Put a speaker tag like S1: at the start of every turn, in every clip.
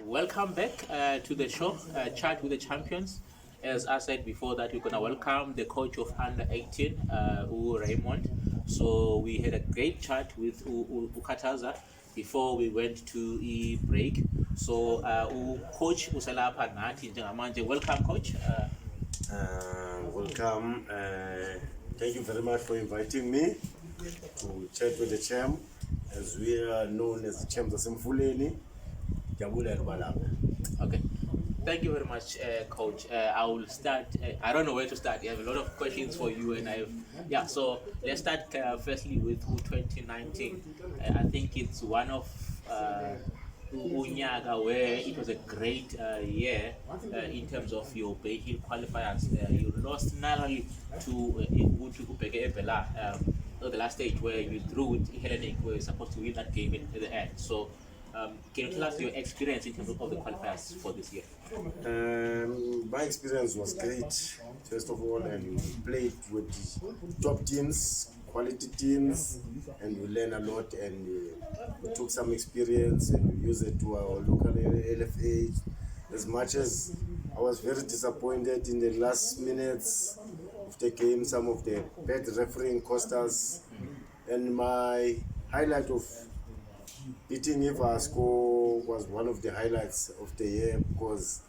S1: Welcome back to the show, Chat with the Champions. As I said before, that we're gonna welcome the coach of under 18, Raymond. So we had a great chat with Ukataza before we went to a break. So coach uselapha nathi njengamanje. Welcome, coach.
S2: Welcome. Thank you very much for inviting me to chat with the champ, as we are known as the champs of Simfuleni.
S1: Okay. Thank you very much, coach. I will start. I don't know where to start. I have a lot of questions for you, and So let's start firstly with 2019. I think it's one of Unyaga where it was a great year in terms of your Bay Hill qualifiers. You lost narrowly to Ubeke Ebela. The last stage where you drew with Hellenic, where you're supposed to win that game at the end. So. Can you tell us your experience in terms of the qualifiers for this year?
S2: My experience was great, first of all, and we played with top teams, quality teams, and we learned a lot, and we took some experience and we used it to our local LFA. As much as I was very disappointed in the last minutes of the game, some of the bad refereeing cost us, and my highlight of beating Ivasco was one of the highlights of the year, because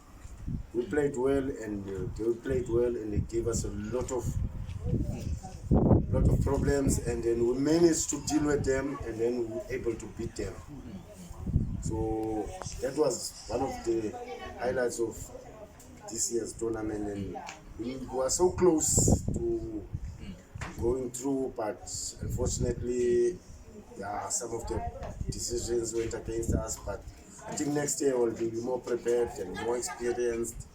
S2: we played well and they played well, and they gave us a lot of problems, and then we managed to deal with them, and then we were able to beat them. So that was one of the highlights of this year's tournament, and we were so close to going through, but unfortunately some of the decisions went against us. But I think next year we'll be more prepared and more experienced,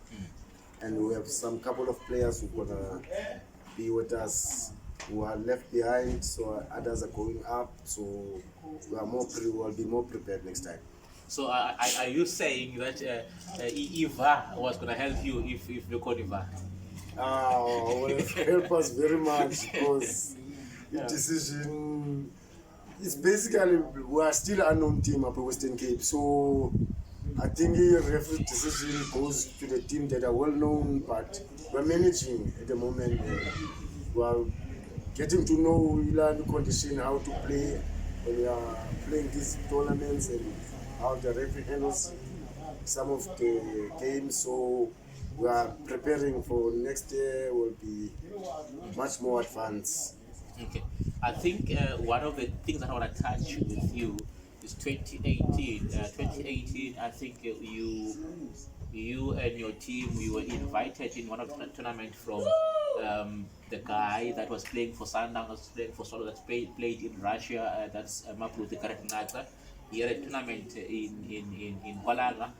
S2: and we have some couple of players who are gonna be with us who are left behind, so others are going up, so we'll be more prepared next time.
S1: So are you saying that Eva was going to help you if you called Eva?
S2: Will help us very much, because the decision. It's basically, we are still an unknown team up at Western Cape, so I think the referee decision goes to the team that are well known, but we're managing at the moment. We are getting to know the condition, how to play when we are playing these tournaments, and how the referee handles some of the games. So we are preparing for next year. Will be much more advanced.
S1: Okay. I think one of the things that I want to touch with you is 2018. 2018, I think you and your team, we were invited in one of the tournaments from the guy that was playing for Sundowns, was playing for Solo, that played in Russia. That's Mapluti Karatinaza. He had a tournament in Kuala,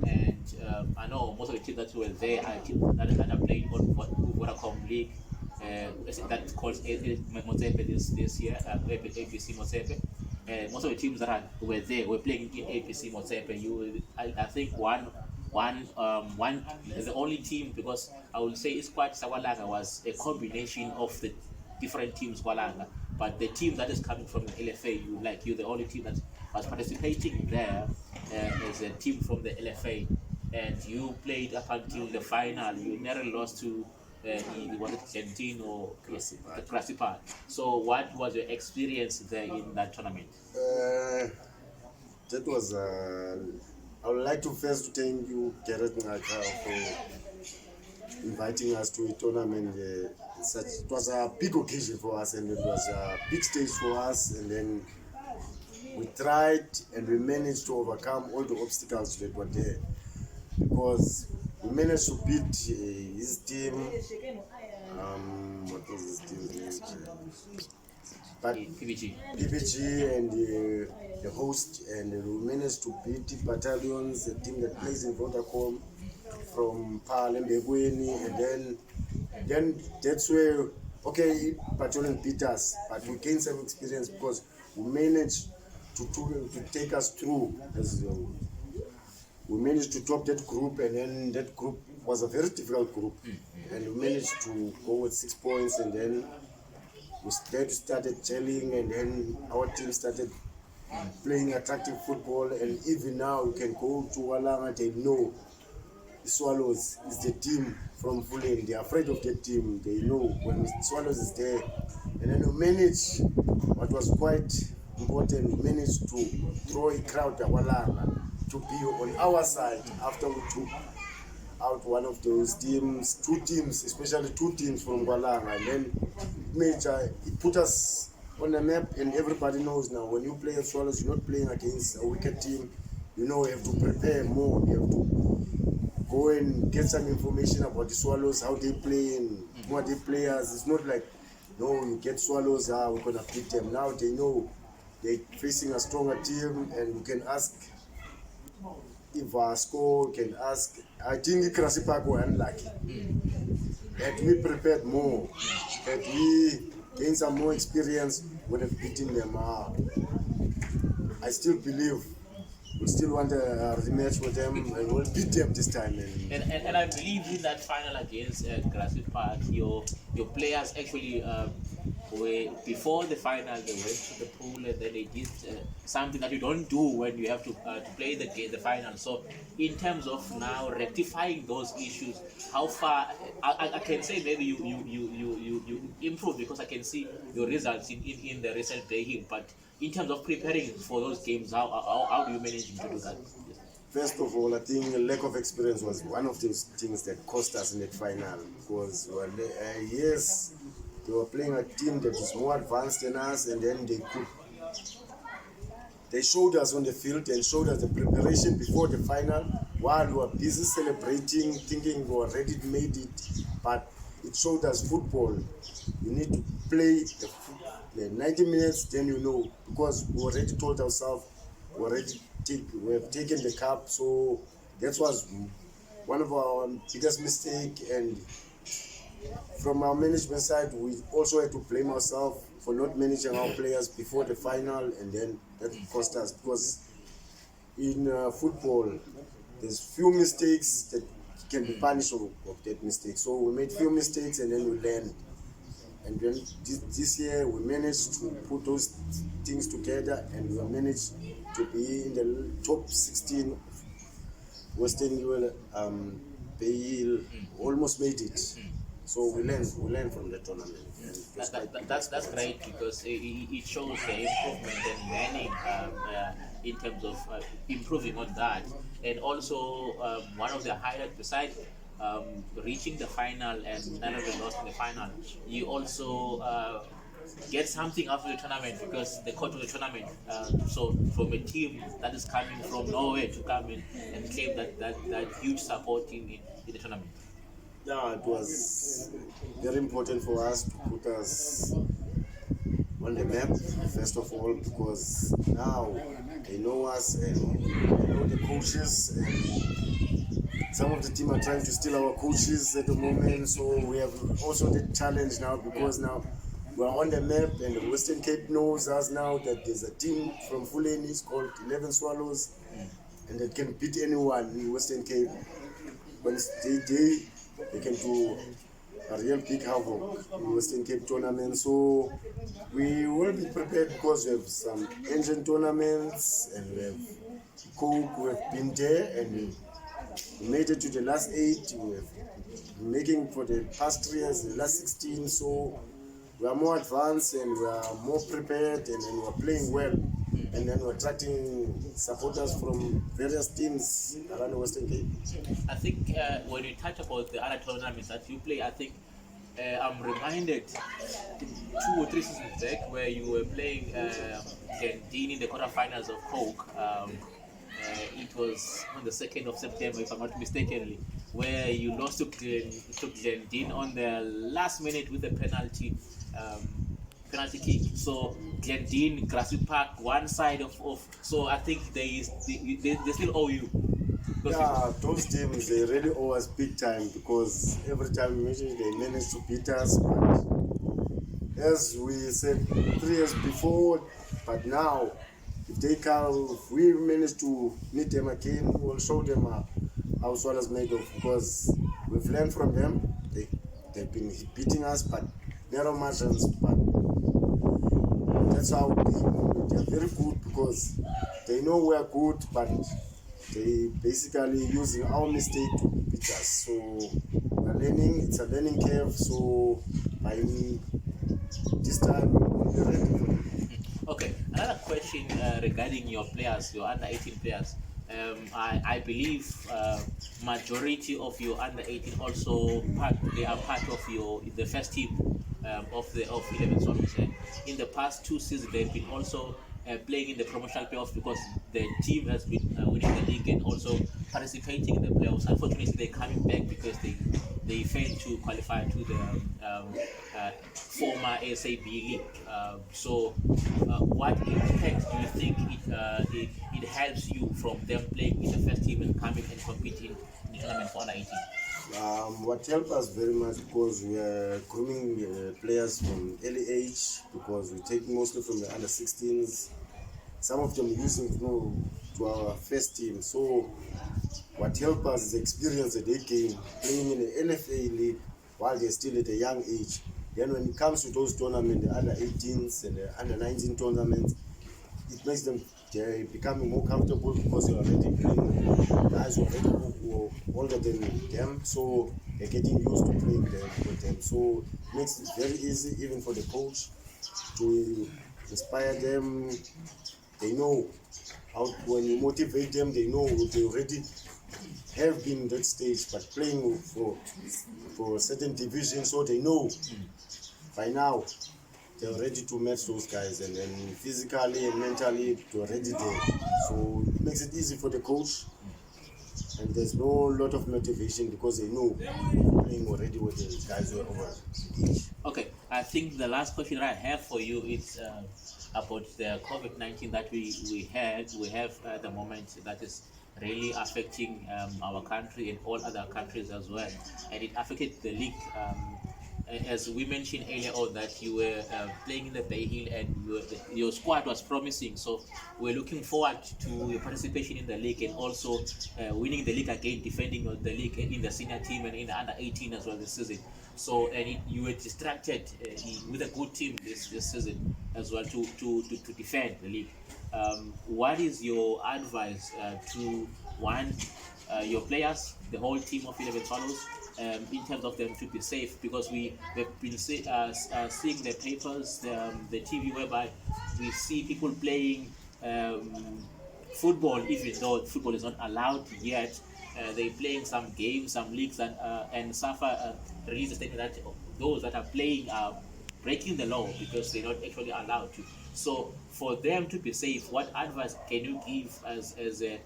S1: and I know most of the teams that were there are teams that played on Vodacom League. That called Motsepe this year, APC Motsepe. Most of the teams that were there were playing in APC Motsepe. I think one, the only team, because I would say Isquat Sawalanga was a combination of the different teams Walanga, but the team that is coming from the LFA, you're the only team that was participating there as a team from the LFA, and you played up until the final. You never lost to was it Gentino, the Classipa. So what was your experience there in that tournament?
S2: That was I would like to first thank you, Gareth Ngaka, for inviting us to a tournament. It was a big occasion for us, and it was a big stage for us, and then we tried and we managed to overcome all the obstacles that were there, because we managed to beat his team. What was his team's name? But PPG and the host, and we managed to beat the Battalions, the team that plays in Vodacom from Palembegweni, and then that's where Battalion beat us, but we gained some experience because we managed to take us through. We managed to top that group, and then that group was a very difficult group, and we managed to go with 6 points, and then we started gelling, and then our team started playing attractive football, and even now you can go to Walanga, they know the Swallows is the team from Fulham. They're afraid of that team. They know when Swallows is there. And then we managed, what was quite important, we managed to draw a crowd at Walanga to be on our side after we took out one of those teams, two teams, especially two teams from Walanga. And then it put us on the map, and everybody knows now when you play at Swallows, you're not playing against a wicked team. You know, you have to prepare more. You have to go and get some information about the Swallows, how they play and who are the players. It's not like, no, you get Swallows, we're going to beat them. Now they know they're facing a stronger team, and you can ask if Vasco can ask. I think Grassy Park were unlucky. Had we prepared more, had we gained some more experience, would have beaten them. I still believe we still want a rematch with them, and we'll beat them this time.
S1: And I believe in that final against Grassy Park, your players actually were, before the final, they went to the pool and then they did something that you don't do when you have to play the final. So in terms of now rectifying those issues, how far I can say maybe you improve, because I can see your results in the recent playing, but in terms of preparing for those games, how do you manage to do that?
S2: First of all, I think a lack of experience was one of those things that cost us in the final, because yes, they were playing a team that is more advanced than us, and then they showed us on the field and showed us the preparation before the final while we were busy celebrating, thinking we already made it. But it showed us football. You need to play the 90 minutes, then you know, because we already told ourselves we have taken the cup. So that was one of our biggest mistakes, and from our management side, we also had to blame ourselves for not managing our players before the final, and then that cost us, because in football, there's few mistakes that can be punished of that mistake. So we made few mistakes and then we learned. And then this year we managed to put those things together, and we managed to be in the top 16 of Western UL. They almost made it. So we learned from the tournament.
S1: That's great, because it shows the improvement and learning in terms of improving on that. And also one of the highlights, besides reaching the final and none of them lost in the final, you also get something after the tournament, because the coach of the tournament, so from a team that is coming from nowhere to come in and claim that huge support in the tournament.
S2: Yeah, it was very important for us to put us on the map, first of all, because now they know us and they know the coaches, and some of the team are trying to steal our coaches at the moment. So we have also the challenge now, because now we are on the map, and the Western Cape knows us now that there's a team from Fulham, it's called 11 Swallows, and they can beat anyone in Western Cape. When they can do a real big havoc in Western Cape tournament. So we will be prepared, because we have some ancient tournaments, and we have Coke, we have been there, and we made it to the last 8. We have been making for the past 3 years, the last 16. So we are more advanced and we are more prepared, and then we are playing well. And then we're attracting supporters from various teams around the Western Cape.
S1: I think when you touch about the other tournaments that you play, I think I'm reminded 2 or 3 seasons back where you were playing Glendine in the quarterfinals of Coke. It was on the 2nd of September, if I'm not mistaken, where you lost to Glendine on the last minute with the penalty kick. So Glendine, Grassy Park, one side of so I think they still owe you.
S2: Yeah, those teams, they really owe us big time, because every time we meet, they manage to beat us. But as we said 3 years before, but now if we manage to meet them again, we'll show them how Swallows made of, because we've learned from them. They've been beating us, but narrow margins. But that's how they are very good because they know we are good, but they basically using our mistake to beat us. So we are learning. It's a learning curve. So by this time we'll be ready for them.
S1: Okay, another question regarding your players, your under 18 players. I believe majority of your under 18 also they are part of the first team of 11 Swallows. In the past 2 seasons, they've been also playing in the promotional playoffs because the team has been winning the league and also participating in the playoffs. Unfortunately, they're coming back because they failed to qualify to the former SAB league. What impact do you think it helps you from them playing in the first team and coming and competing in the tournament for under 18?
S2: What helped us very much because we are grooming players from early age because we take mostly from the under 16s. Some of them using to our first team. So what helped us is the experience that they gain playing in the LFA league while they're still at a young age. Then when it comes to those tournaments, the under 18s and the under 19 tournaments, it makes them becoming more comfortable because they're already playing guys who are older than them, so they're getting used to playing with them. So it makes it very easy even for the coach to inspire them. They know how when you motivate them, they know they already have been in that stage, but playing for a certain division, so they know by now they're ready to match those guys, and then physically and mentally they're already there. So it makes it easy for the coach, and there's no lot of motivation because they know playing already with the guys who are over age.
S1: Okay, I think the last question that I have for you is about the COVID-19 that we have at the moment that is really affecting our country and all other countries as well, and it affected the league. As we mentioned earlier on, that you were playing in the Bay Hill and your squad was promising, so we're looking forward to your participation in the league and also winning the league again, defending the league in the senior team and in the under 18 as well this season. So you were distracted with a good team this season as well to defend the league. What is your advice to your players, the whole team of 11 Swallows, in terms of them to be safe? Because we've been seeing the papers, the TV, whereby we see people playing football, even though football is not allowed yet. They're playing some games, some leagues, and SAFA released a statement that those that are playing are breaking the law because they're not actually allowed to. So for them to be safe, what advice can you give as a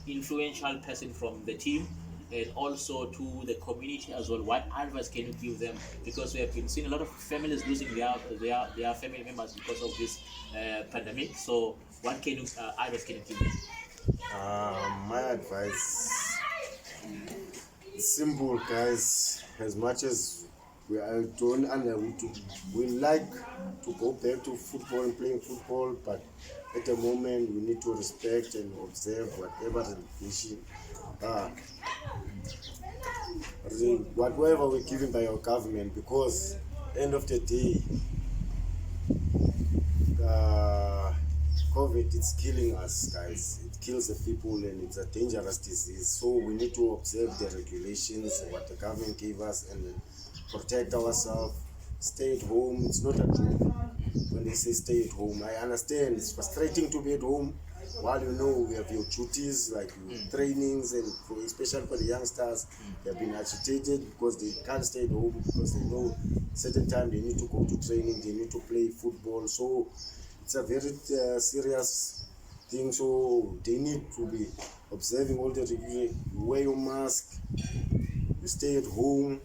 S1: influential person from the team and also to the community as well? What advice can you give them? Because we have been seeing a lot of families losing their family members because of this pandemic. So what advice can you give them?
S2: My advice is simple, guys. As much as we like to go back to football and playing football, but at the moment we need to respect and observe whatever regulation whatever we're given by our government, because end of the day COVID, it's killing us, guys. It kills the people and it's a dangerous disease. So we need to observe the regulations, what the government gave us, and protect ourselves. Stay at home. It's not a joke when they say stay at home. I understand it's frustrating to be at home while you know we have your duties, like your trainings, and especially for the youngsters, they have been agitated because they can't stay at home because they know certain time they need to go to training, they need to play football. So it's a very serious thing. So they need to be observing all the regulations. You wear your mask, you stay at home.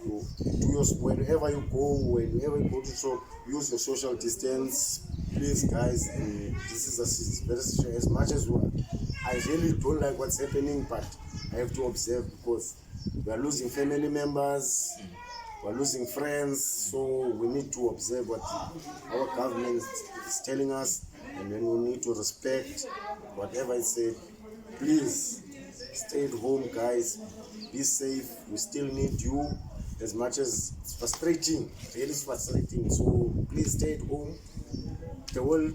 S2: Wherever you go to shop, use your social distance, please, guys. This is very as much as I really don't like what's happening, but I have to observe because we are losing family members, we are losing friends, so we need to observe what our government is telling us, and then we need to respect whatever it said. Please stay at home, guys. Be safe. We still need you. as much as it's frustrating, really frustrating. So please stay at home. The whole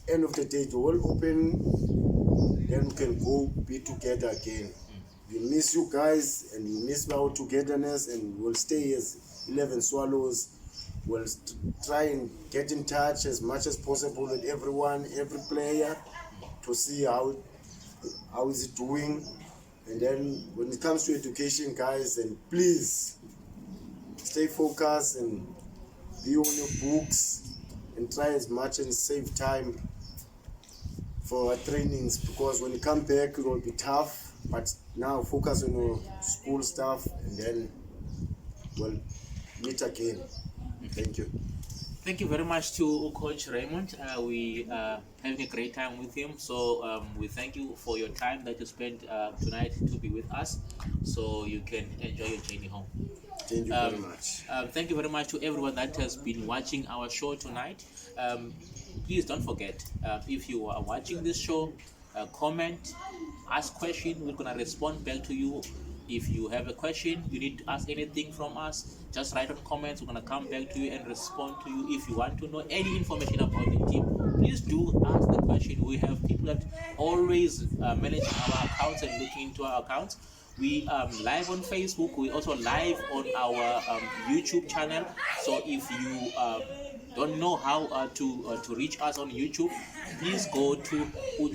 S2: end of the day, the whole open, then we can go be together again. We miss you guys and we miss our togetherness, and we'll stay as 11 Swallows. We'll try and get in touch as much as possible with everyone, every player, to see how is it doing. And then when it comes to education, guys, and please stay focused and be on your books and try as much and save time for our trainings, because when you come back it will be tough. But now focus on your school stuff, and then we'll meet again. Thank you.
S1: Thank you very much to Coach Raymond. We are having a great time with him. So we thank you for your time that you spent tonight to be with us, so you can enjoy your journey home.
S2: Thank you very much.
S1: Thank you very much to everyone that has been watching our show tonight. Please don't forget, if you are watching this show, comment, ask questions. We're gonna respond back to you. If you have a question, you need to ask anything from us, just write on comments. We're gonna come back to you and respond to you. If you want to know any information about the team, please do ask the question. We have people that always manage our accounts and looking into our accounts. We live on Facebook. We also live on our YouTube channel. So if you don't know how to reach us on YouTube, please go to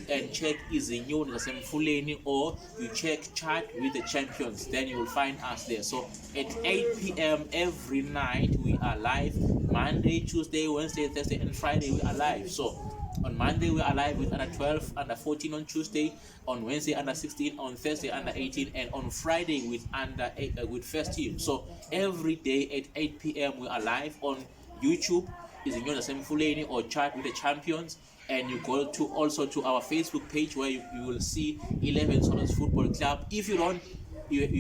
S1: and check Izinyo Ngasemfuleni, or you check Chat with the Champions. Then you will find us there. So at 8 p.m. every night we are live. Monday, Tuesday, Wednesday, Thursday, and Friday we are live. So on Monday we are live with under 12, under 14 on Tuesday, on Wednesday under 16, on Thursday under 18, and on Friday with under 8 with first team. So every day at 8 p.m. we are live on YouTube, Izinyo Ngasemfuleni, or Chat with the Champions. And you go to also to our Facebook page, where you will see 11 Swallows Football Club. If you're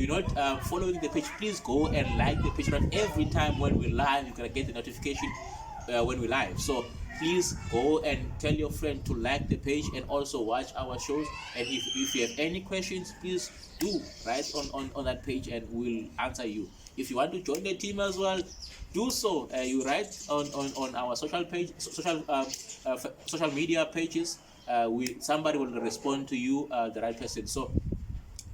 S1: not following the page, please go and like the page. But every time when we live, you're gonna get the notification when we live. So please go and tell your friend to like the page and also watch our shows. And if you have any questions, please do write on that page and we'll answer you. If you want to join the team as well, do so. You write on our social media pages. Somebody will respond to you, the right person. So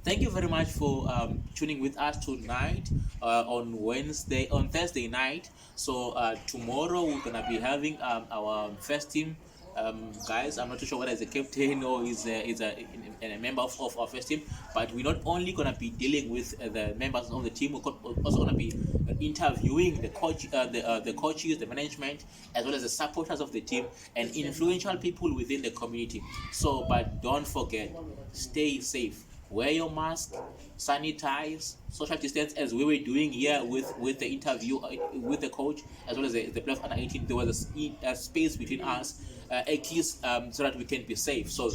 S1: thank you very much for tuning with us tonight on Thursday night. So tomorrow we're gonna be having our first team. Guys, I'm not too sure whether it's a captain or is a member of our first team, but we're not only gonna be dealing with the members of the team. We're also gonna be interviewing the coaches, the management, as well as the supporters of the team and influential people within the community. So, but don't forget, stay safe. Wear your mask, sanitize, social distance, as we were doing here with the interview with the coach, as well as the player under 18. There was a space between us, at least so that we can be safe. So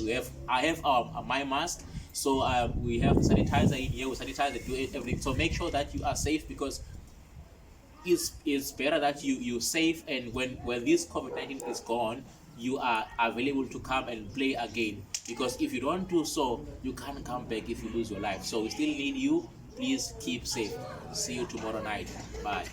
S1: I have my mask. So we have sanitizer in here. We sanitize and do everything. So make sure that you are safe, because it's better that you're safe, and when this COVID-19 is gone, you are available to come and play again. Because if you don't do so, you can't come back if you lose your life. So we still need you. Please keep safe. See you tomorrow night. Bye.